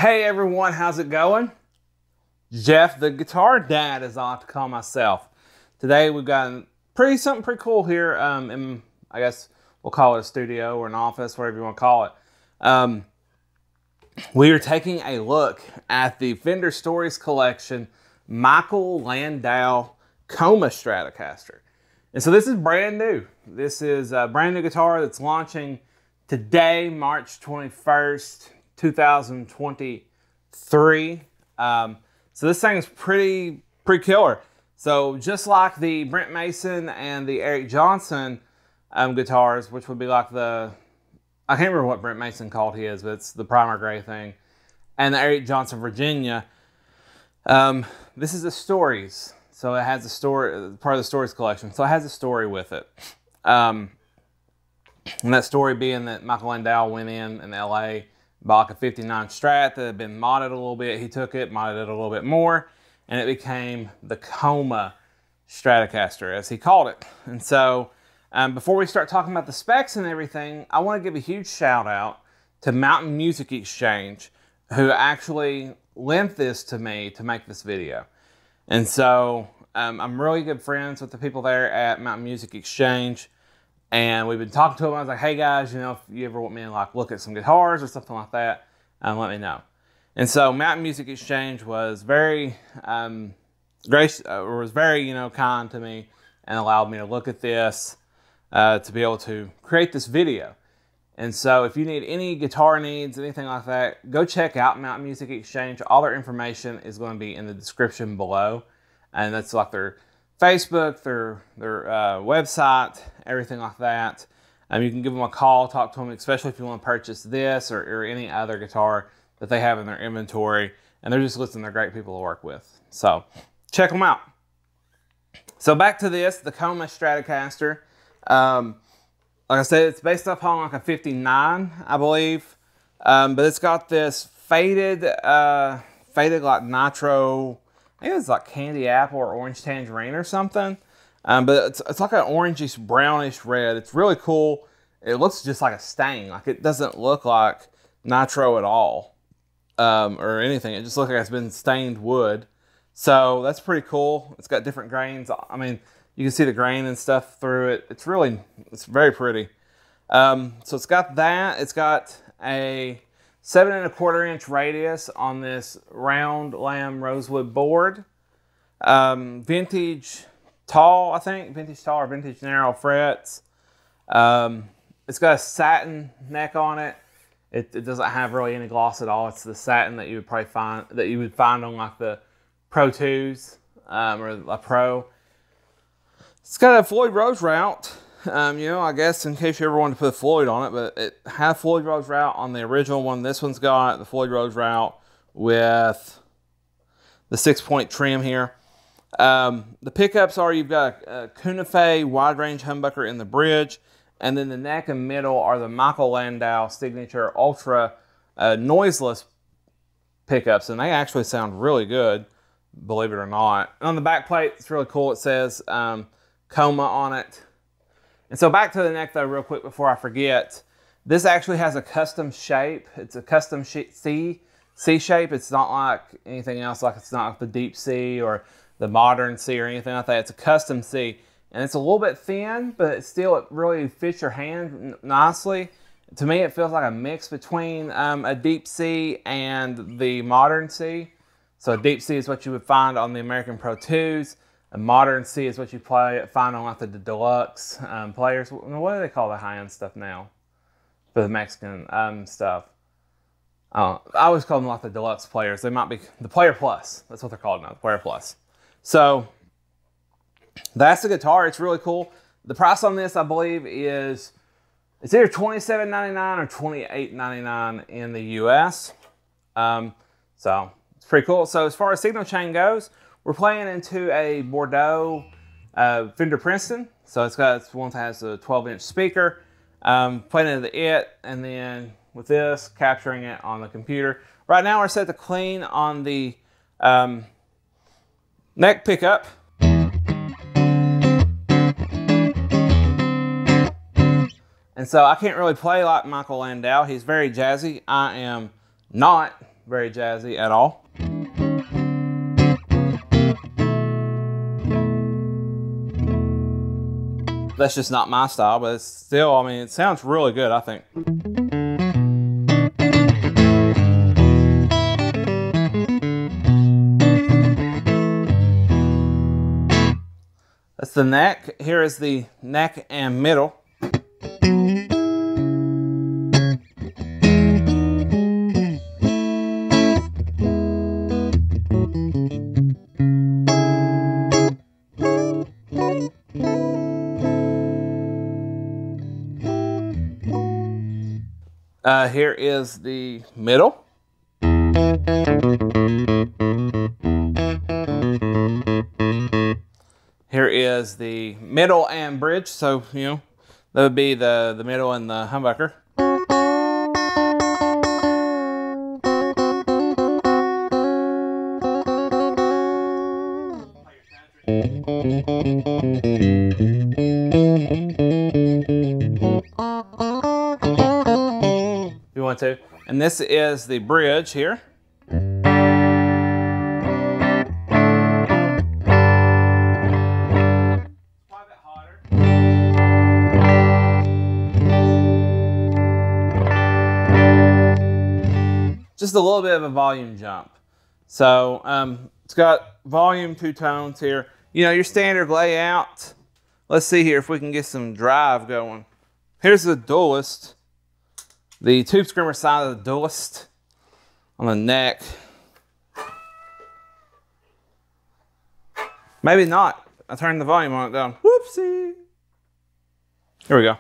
Hey everyone, how's it going? Jeff, the guitar dad, as I like to call myself. Today we've got something pretty cool here. I guess we'll call it a studio or an office, whatever you want to call it. We are taking a look at the Fender Stories Collection Michael Landau Coma Stratocaster. And so this is brand new. This is a brand new guitar that's launching today, March 21st, 2023. So this thing is pretty killer. So just like the Brent Mason and the Eric Johnson guitars, which would be like I can't remember what Brent Mason called his, but it's the primer gray thing, and the Eric Johnson Virginia. This is the Stories. So it has a story, part of the Stories collection. So it has a story with it. And that story being that Michael Landau went in LA, bought a 59 Strat that had been modded a little bit. He took it, modded it a little bit more, and it became the Coma Stratocaster, as he called it. And so before we start talking about the specs and everything, I want to give a huge shout out to Mountain Music Exchange, who actually lent this to me to make this video. And so I'm really good friends with the people there at Mountain Music Exchange. And we've been talking to them. I was like, hey guys, you know, if you ever want me to like look at some guitars or something like that, let me know. And so Mountain Music Exchange was very gracious, was very, you know, kind to me and allowed me to look at this to be able to create this video. And so if you need any guitar needs, anything like that, go check out Mountain Music Exchange. All their information is going to be in the description below. And that's like their Facebook, their website, everything like that. You can give them a call, talk to them, especially if you want to purchase this or any other guitar that they have in their inventory. And they're just listing they're great people to work with. So check them out. So back to this, the Coma Stratocaster. Like I said, it's based upon like a 59, I believe. But it's got this faded like nitro, I think it's like candy apple or orange tangerine or something. But it's like an orangish, brownish red. It's really cool. It looks just like a stain. Like it doesn't look like nitro at all or anything. It just looks like it's been stained wood. So that's pretty cool. It's got different grains. I mean, you can see the grain and stuff through it. It's very pretty. So it's got that. It's got a 7 1/4 inch radius on this round lamb rosewood board. Vintage tall, I think. Vintage tall or vintage narrow frets. It's got a satin neck on it. It doesn't have really any gloss at all. It's the satin that you would probably find on like the Pro 2s or a Pro. It's got a Floyd Rose route. You know, I guess in case you ever wanted to put Floyd on it, but it had Floyd Rose route on the original one. This one's got the Floyd Rose route with the 6-point trim here. The pickups are, you've got a Cuneife wide range humbucker in the bridge, and then the neck and middle are the Michael Landau Signature Ultra noiseless pickups, and they actually sound really good, believe it or not. And on the back plate, it's really cool. It says Coma on it. And so back to the neck though, real quick before I forget. This actually has a custom shape. It's a custom C shape. It's not like anything else. Like it's not like the deep C or the modern C or anything like that. It's a custom C. And it's a little bit thin, but it really fits your hand nicely. To me, it feels like a mix between a deep C and the modern C. So a deep C is what you would find on the American Pro 2s. A modern C is what you find on like the deluxe players. What do they call the high-end stuff now for the Mexican stuff? I always call them like the deluxe players. They might be the Player Plus. That's what they're called now, the Player Plus. So that's the guitar. It's really cool. The price on this, I believe, it's either $27.99 or $28.99 in the US. So it's pretty cool. So as far as signal chain goes, we're playing into a Bordeaux Fender Princeton. So it's one that has a 12-inch speaker. Playing into the and then with this, capturing it on the computer. Right now we're set to clean on the neck pickup. And so I can't really play like Michael Landau. He's very jazzy. I am not. very jazzy at all. That's just not my style, but it's still, I mean, it sounds really good, I think. That's the neck. Here is the neck and middle. Here is the middle. Here is the middle and bridge, so, you know, that would be the middle and the humbucker. You want to. And this is the bridge here. Just a little bit of a volume jump. So it's got volume, 2 tones here. You know, your standard layout. Let's see here if we can get some drive going. Here's the duelist. The tube screamer side of the duelist on the neck. Maybe not. I turned the volume on it down. Whoopsie. Here we go.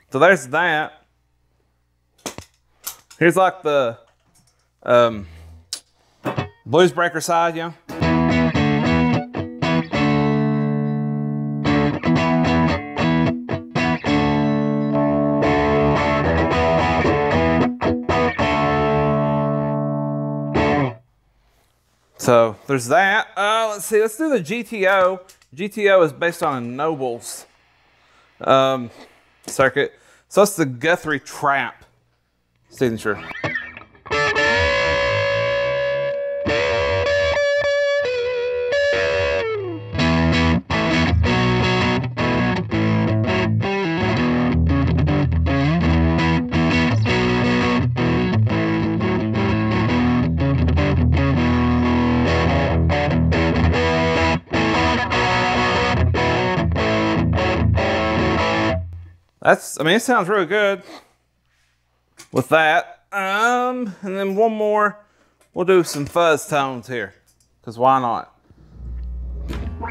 So there's that. Here's like the blues breaker side, yeah. So there's that. Let's see, let's do the GTO. GTO is based on a Nobles circuit. So that's the Guthrie Trap signature. I mean, it sounds really good with that. And then one more, we'll do some fuzz tones here, because why not?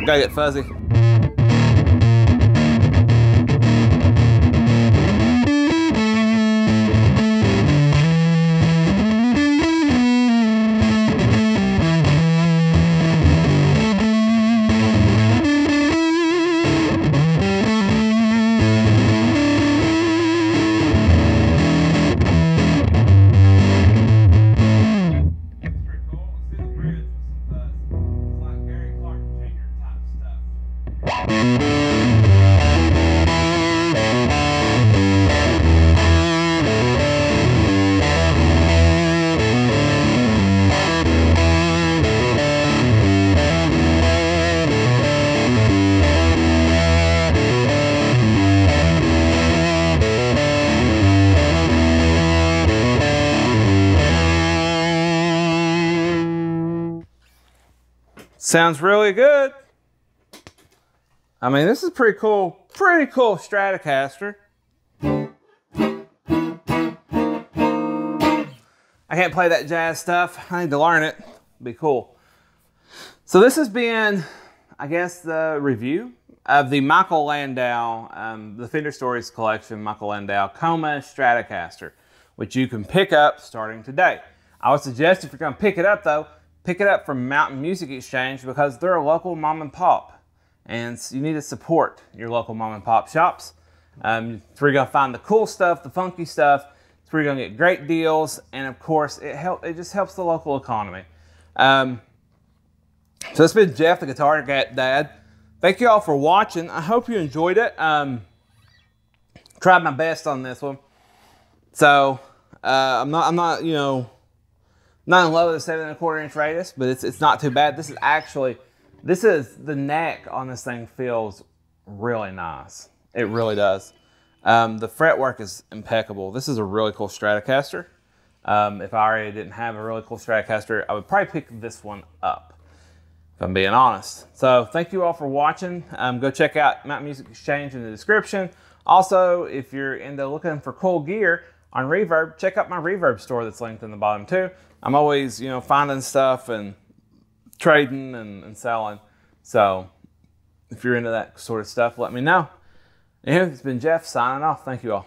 Gotta get fuzzy. Sounds really good. I mean, this is pretty cool Stratocaster. I can't play that jazz stuff. I need to learn it. It'd be cool. So this has been, I guess, the review of the Michael Landau, the Fender Stories collection, Michael Landau Coma Stratocaster, which you can pick up starting today. I would suggest if you're going to pick it up, though, pick it up from Mountain Music Exchange, because they're a local mom and pop, and you need to support your local mom and pop shops. It's where you're going to find the cool stuff, the funky stuff. It's where you're going to get great deals, and of course, it just helps the local economy. So it's been Jeff, the Guitar Dad. Thank you all for watching. I hope you enjoyed it. Tried my best on this one. So I'm not you know, not in love with the 7 1/4 inch radius, but it's not too bad. This is the neck on this thing feels really nice. It really does. The fretwork is impeccable. This is a really cool Stratocaster. If I already didn't have a really cool Stratocaster, I would probably pick this one up, if I'm being honest. So thank you all for watching. Go check out Mountain Music Exchange in the description. Also, if you're into looking for cool gear on Reverb, check out my Reverb store that's linked in the bottom too. I'm always, you know, finding stuff and trading and selling. So if you're into that sort of stuff, let me know. Anyway, it's been Jeff signing off. Thank you all.